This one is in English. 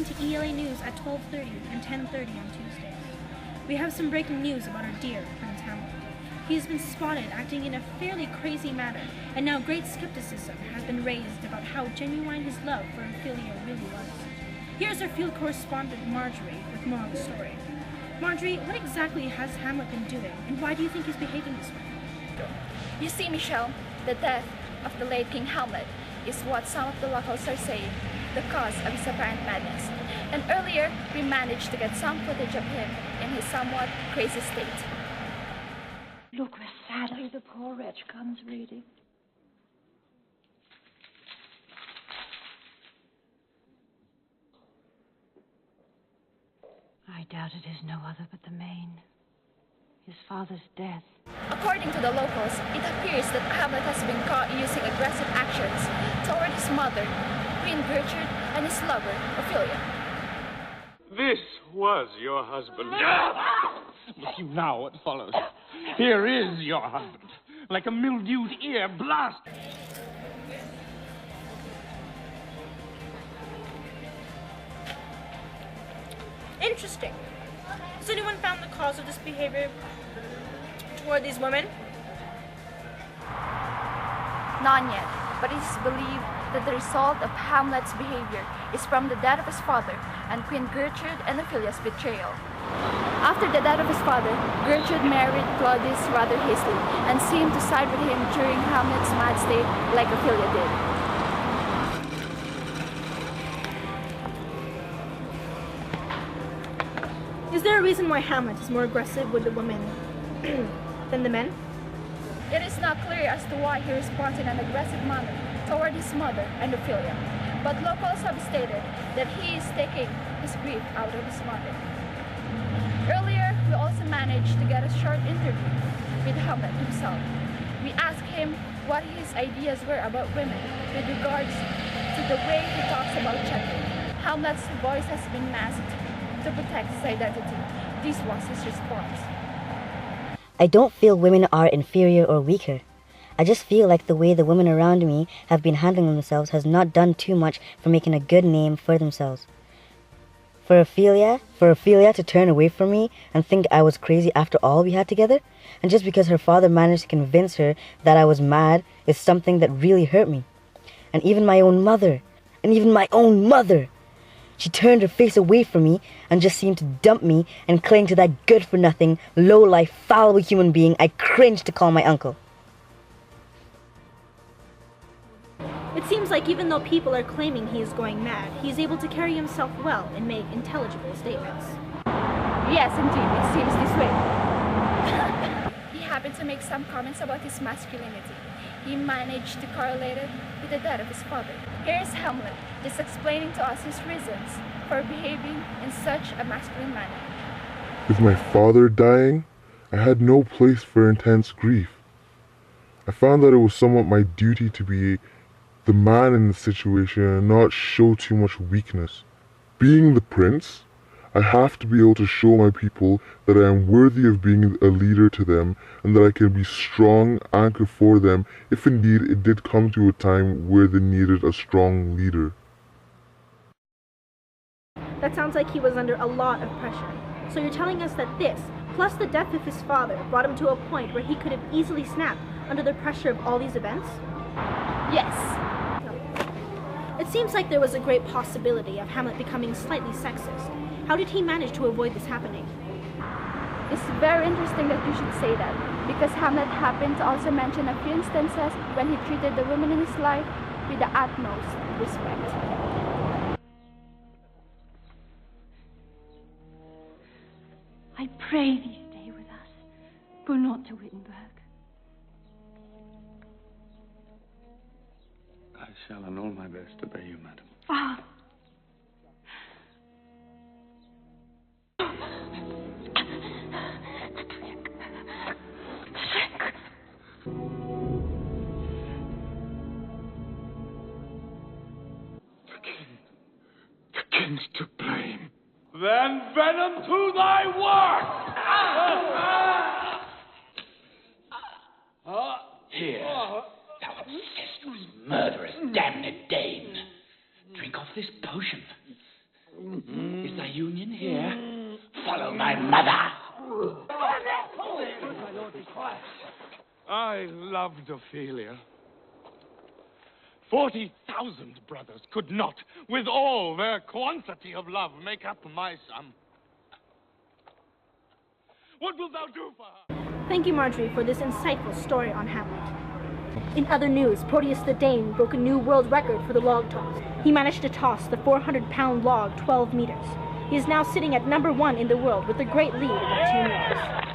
listen to ELA News at 12:30 and 10:30 on Tuesdays. We have some breaking news about our dear Prince Hamlet. He has been spotted acting in a fairly crazy manner, and now great skepticism has been raised about how genuine his love for Ophelia really was. Here's our field correspondent Marjorie with more on the story. Marjorie, what exactly has Hamlet been doing, and why do you think he's behaving this way? You see, Michelle, the death of the late King Hamlet is what some of the locals are saying the cause of his apparent madness. And earlier, we managed to get some footage of him in his somewhat crazy state. Look where sadly the poor wretch comes reading. I doubt it is no other but the Maine. His father's death. According to the locals, it appears that Hamlet has been caught using aggressive actions toward his mother, Queen Gertrude, and his lover, Ophelia. This was your husband. Look you now what follows. Here is your husband, like a mildewed ear blast. Interesting. Has anyone found the cause of this behavior toward these women? None yet, but it is believed that the result of Hamlet's behavior is from the death of his father and Queen Gertrude and Ophelia's betrayal. After the death of his father, Gertrude married Claudius rather hastily and seemed to side with him during Hamlet's mad state like Ophelia did. Is there a reason why Hamlet is more aggressive with the women than the men? It is not clear as to why he responds in an aggressive manner toward his mother and Ophelia, but locals have stated that he is taking his grief out of his mother. Earlier, we also managed to get a short interview with Hamlet himself. We asked him what his ideas were about women with regards to the way he talks about gender. Hamlet's voice has been masked to protect his identity. This was his response. I don't feel women are inferior or weaker. I just feel like the way the women around me have been handling themselves has not done too much for making a good name for themselves. For Ophelia to turn away from me and think I was crazy after all we had together, and just because her father managed to convince her that I was mad, is something that really hurt me. And even my own mother, she turned her face away from me and just seemed to dump me and cling to that good-for-nothing, low-life, fallible human being I cringed to call my uncle. It seems like even though people are claiming he is going mad, he is able to carry himself well and make intelligible statements. Yes, indeed, it seems this way. He happened to make some comments about his masculinity. He managed to correlate it with the death of his father. Here's Hamlet, just explaining to us his reasons for behaving in such a masculine manner. With my father dying, I had no place for intense grief. I found that it was somewhat my duty to be the man in the situation and not show too much weakness. Being the prince, I have to be able to show my people that I am worthy of being a leader to them and that I can be a strong anchor for them if indeed it did come to a time where they needed a strong leader. That sounds like he was under a lot of pressure. So you're telling us that this, plus the death of his father, brought him to a point where he could have easily snapped under the pressure of all these events? Yes. It seems like there was a great possibility of Hamlet becoming slightly sexist. How did he manage to avoid this happening? It's very interesting that you should say that, because Hamlet happened to also mention a few instances when he treated the women in his life with the utmost respect. I pray thee stay with us. Go not to Wittenberg. I shall on all my best obey you, madam. Ah. The king's to blame. Then venom to thy work! Here, thou obsessed murderous, damned Dane. Drink off this potion. Is thy union here? Follow thy mother. I loved Ophelia. 40,000 brothers could not, with all their quantity of love, make up my sum. What wilt thou do for her? Thank you, Marjorie, for this insightful story on Hamlet. In other news, Proteus the Dane broke a new world record for the log toss. He managed to toss the 400-pound log 12 meters. He is now sitting at #1 in the world with a great lead of 2 meters.